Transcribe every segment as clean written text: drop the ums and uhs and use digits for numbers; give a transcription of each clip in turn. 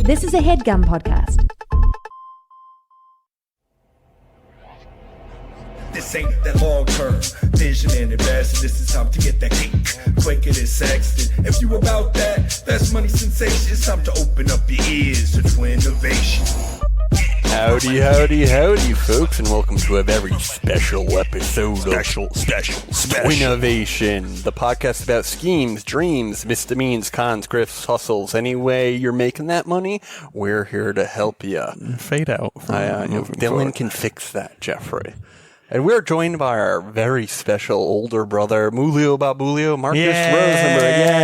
This is a HeadGum podcast. This ain't that long-term vision and invest. This is time to get that cake quicker than Sexton. If you about that, that's money sensation. It's time to open up your ears to Twinnovation. Howdy, howdy, howdy, folks, and welcome to a very special episode of Twinnovation, the podcast about schemes, dreams, misdemeans, cons, grifts, hustles. Any way you're making that money, we're here to help you. Fade out. Dylan can fix that, Jeffrey. And we're joined by our very special older brother, Moolio Ba Boolio, Marcus Rosenberg. Yay!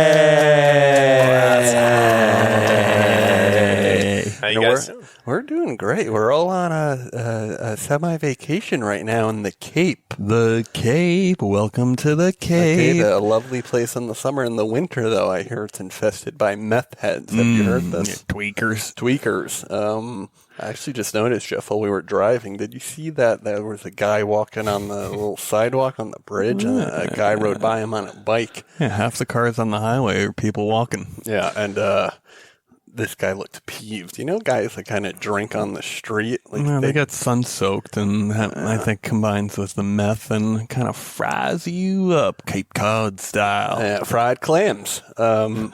How you guys doing? We're doing great. We're all on a semi-vacation right now in the Cape. The Cape. Welcome to the Cape. A lovely place in the summer. In the winter, though, I hear it's infested by meth heads. Have you heard this? Yeah, tweakers. I actually just noticed, Jeff, while we were driving, did you see that there was a guy walking on the little sidewalk on the bridge, and a guy rode by him on a bike? Yeah, half the cars on the highway are people walking. Yeah, and this guy looked peeved. You know, guys that kind of drink on the street. Like they get sun-soaked, and that, I think, combines with the meth and kind of fries you up, Cape Cod style. Fried clams,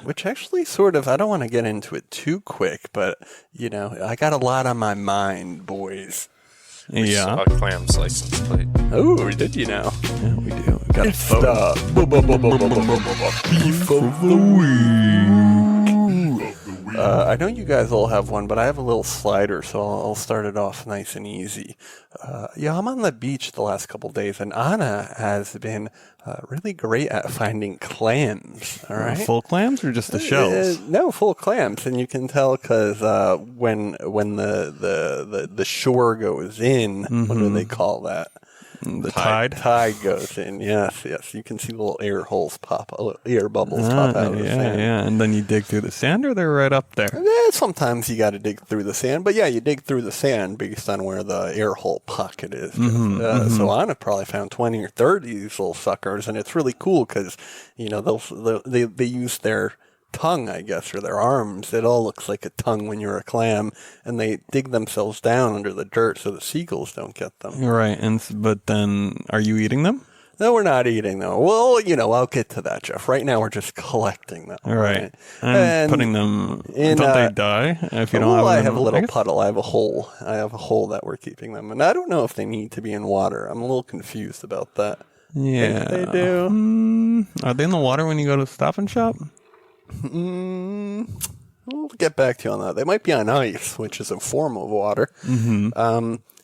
which actually sort of, I don't want to get into it too quick, but, you know, I got a lot on my mind, boys. We saw Clams license plate. Oh, did you know? Yeah, we do. We got It's the beef of the week. I know you guys all have one, but I have a little slider, so I'll start it off nice and easy. I'm on the beach the last couple days, and Anna has been really great at finding clams. All right, full clams or just the shells? No, full clams, and you can tell because when the shore goes in, what do they call that? The tide goes in. Yes. You can see little air holes air bubbles pop out of the sand. Yeah, and then you dig through the sand, or they're right up there? Sometimes you got to dig through the sand, but yeah, you dig through the sand based on where the air hole pocket is. So Anna probably found 20 or 30 of these little suckers, and it's really cool because, you know, they use their tongue, I guess, or their arms. It all looks like a tongue when you're a clam, and they dig themselves down under the dirt so the seagulls don't get them. Right, but then are you eating them? No, we're not eating them. Well, you know, I'll get to that, Jeff. Right now, we're just collecting them. Right. And putting them in. Don't they die if you don't have them? I have a little puddle. I have a hole. That we're keeping them. And I don't know if they need to be in water. I'm a little confused about that. Yeah. They do. Are they in the water when you go to Stop and Shop? We'll get back to you on that. They might be on ice, which is a form of water.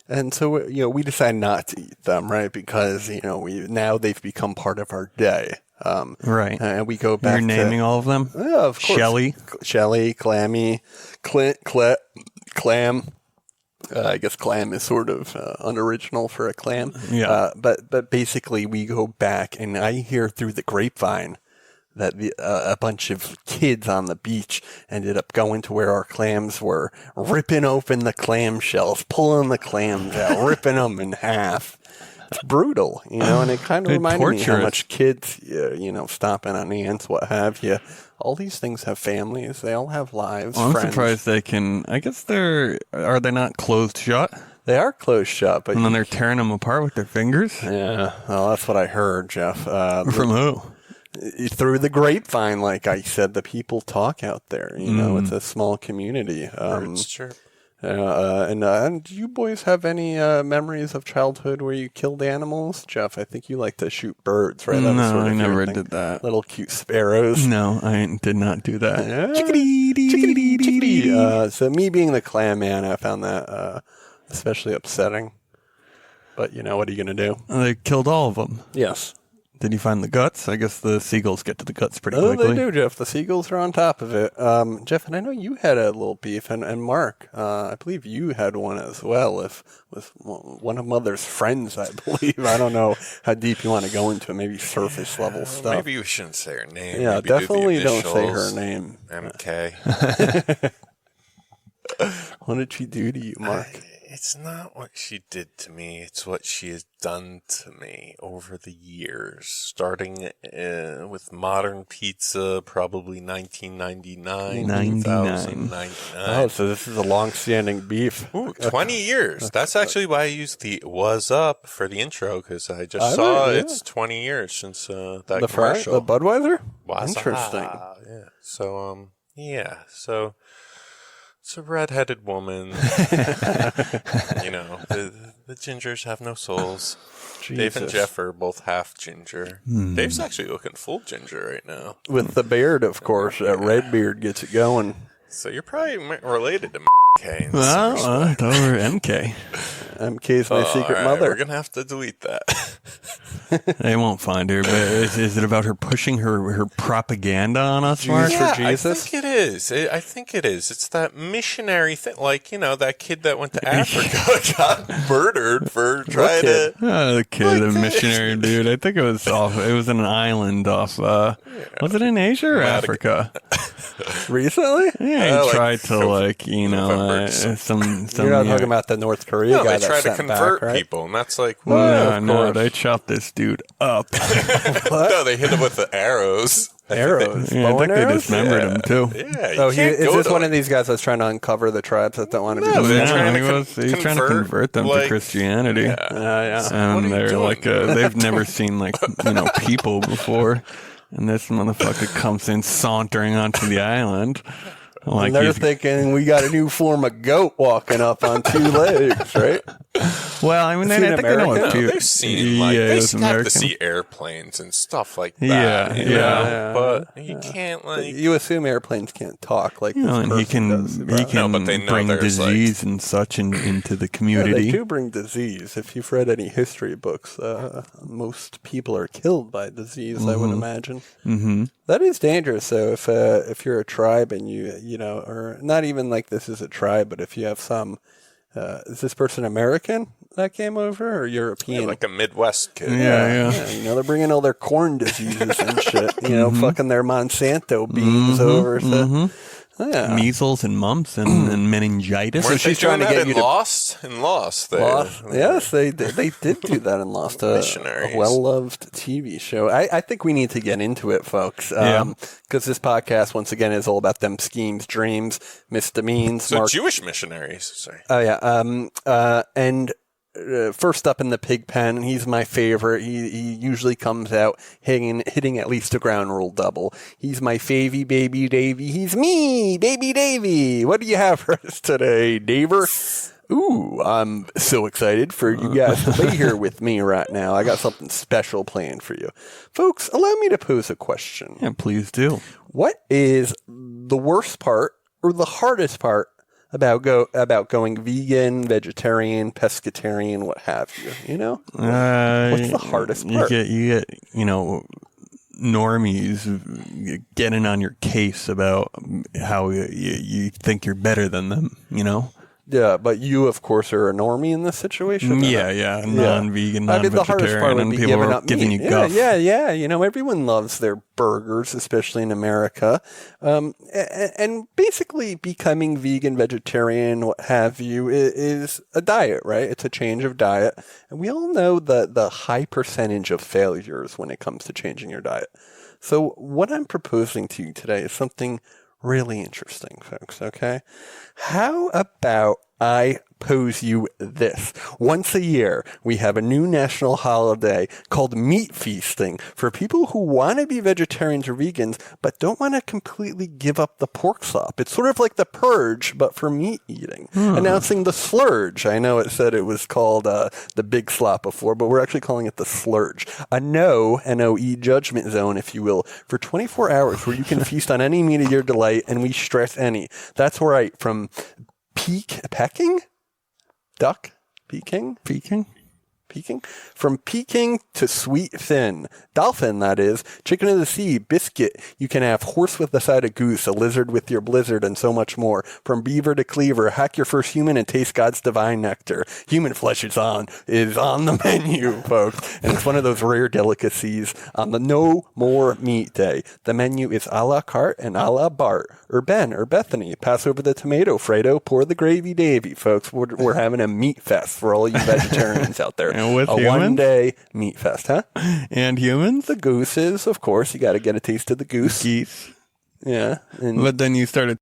And so, you know, we decided not to eat them, right? Because, you know, now they've become part of our day. Right. And we go back. You're naming all of them? Yeah, of course. Shelly, Clammy, Clint, Clam. I guess clam is sort of unoriginal for a clam. Yeah. But basically, we go back, and I hear through the grapevine that a bunch of kids on the beach ended up going to where our clams were, ripping open the clam shells, pulling the clams out, ripping them in half. It's brutal, you know, and it kind of reminded me how much kids, you know, stomping on ants, what have you. All these things have families. They all have lives, I'm friends. surprised they can. I guess are they not closed shut? They are closed shut, but and then they're tearing them apart with their fingers? Yeah, well, that's what I heard, Jeff. From who? Through the grapevine, like I said, the people talk out there. You know, it's a small community. It's true. And do you boys have any memories of childhood where you killed animals? Jeff, I think you like to shoot birds, right? No, I never did that. Little cute sparrows. No, I did not do that. Yeah. Chickadee. So me being the clam man, I found that especially upsetting. But, you know, what are you going to do? They killed all of them. Yes. Did you find the guts? I guess the seagulls get to the guts pretty quickly. Oh, they do, Jeff. The seagulls are on top of it. Jeff, and I know you had a little beef, and Mark, I believe you had one as well, with one of Mother's friends, I believe. I don't know how deep you want to go into it, maybe surface level stuff. Maybe we shouldn't say her name. Yeah, maybe definitely do don't say her name. MK. What did she do to you, Mark? It's not what she did to me. It's what she has done to me over the years, starting with Modern Pizza, probably 1999, 2099. Oh, so this is a long-standing beef. Ooh, 20 years. That's actually why I used the "was up" for the intro, because I just saw it's 20 years since that commercial. The Budweiser? Was Interesting. Yeah. So, So it's a redheaded woman. The gingers have no souls. Jesus. Dave and Jeff are both half ginger. Dave's actually looking full ginger right now. With the beard, of course. That red beard gets it going. So you're probably related to MK. Well, I thought we were MK. MK's my secret mother. We're going to have to delete that. They won't find her, but is it about her pushing her propaganda on us, Mark? for Jesus? I think it is. It's that missionary thing. Like, that kid that went to Africa got murdered for trying to... The kid, the missionary dude. I think it was in an island off, was it in Asia or Africa? Recently? Yeah, he tried to, November. some... You're not talking about the North Korea guy they that try to sent convert back, right? people, and that's like... No, they chopped this dude up. No, they hit him with the arrows. Arrows? Yeah, I Bow think and they arrows? dismembered him, too. Yeah, Is this one of these guys that's trying to uncover the tribes that don't want to be... No, they're Yeah, trying he's trying to convert them to Christianity. yeah. And they're they've never seen people before. And this motherfucker comes in sauntering onto the island. And they're thinking we got a new form of goat walking up on two legs, right? Well, I mean, I think I know what they've seen, they have to see airplanes and stuff like that. Yeah. But you can't, You assume airplanes can't talk like this and he can but they know bring there's, disease and such into the Yeah, community. they do bring disease. If you've read any history books, most people are killed by disease, I would imagine. Mm-hmm. That is dangerous, though, if you're a tribe and you or not even like this is a tribe, but if you have some, is this person American that came over or European? like a Midwest kid. Yeah. They're bringing all their corn diseases and shit, fucking their Monsanto beans over. So, Measles and mumps and meningitis. Weren't she's they trying doing to that get you in to- Lost? In Lost. Yes, they did do that and Lost a Missionaries. well-loved TV show. I think we need to get into it, folks, because this podcast, once again, is all about them schemes, dreams, misdemeans. So Jewish missionaries. Sorry. Oh, yeah. And first up in the pig pen, he's my favorite. He usually comes out hitting at least a ground rule double. He's my favy, baby Davy. He's me, baby Davy. What do you have for us today, Daver? Ooh, I'm so excited for you guys to be here with me right now. I got something special planned for you. Folks, allow me to pose a question. Yeah, please do. What is the worst part or the hardest part about going vegan, vegetarian, pescatarian, what have you? What's the hardest part? You get normies getting on your case about how you think you're better than them. Yeah, but you, of course, are a normie in this situation. Yeah, non-vegan, non-vegetarian, the hardest part would be people giving are up giving meat. you guff. Yeah. Everyone loves their burgers, especially in America. And basically becoming vegan, vegetarian, what have you, is a diet, right? It's a change of diet. And we all know the high percentage of failures when it comes to changing your diet. So what I'm proposing to you today is something really interesting, folks, okay? How about I pose you this? Once a year, we have a new national holiday called meat feasting for people who want to be vegetarians or vegans, but don't want to completely give up the pork slop. It's sort of like the purge, but for meat eating. Announcing the Slurge. I know it said it was called the big slop before, but we're actually calling it the Slurge. A NOE judgment zone, if you will, for 24 hours where you can feast on any meat of your delight, and we stress any. That's right, from Peking? Duck? Peking? Peking? From Peking to sweet thin. Dolphin, that is. Chicken of the sea, biscuit. You can have horse with the side of goose, a lizard with your blizzard, and so much more. From beaver to cleaver, hack your first human and taste God's divine nectar. Human flesh is on the menu, folks. And it's one of those rare delicacies on the No More Meat Day. The menu is a la carte and a la Bart, or Ben, or Bethany. Pass over the tomato, Fredo. Pour the gravy, Davy, folks. We're having a meat fest for all you vegetarians out there. And with a humans? one-day meat fest, huh? And humans? The gooses, of course. You got to get a taste of the goose. Geese. Yeah. And But then you started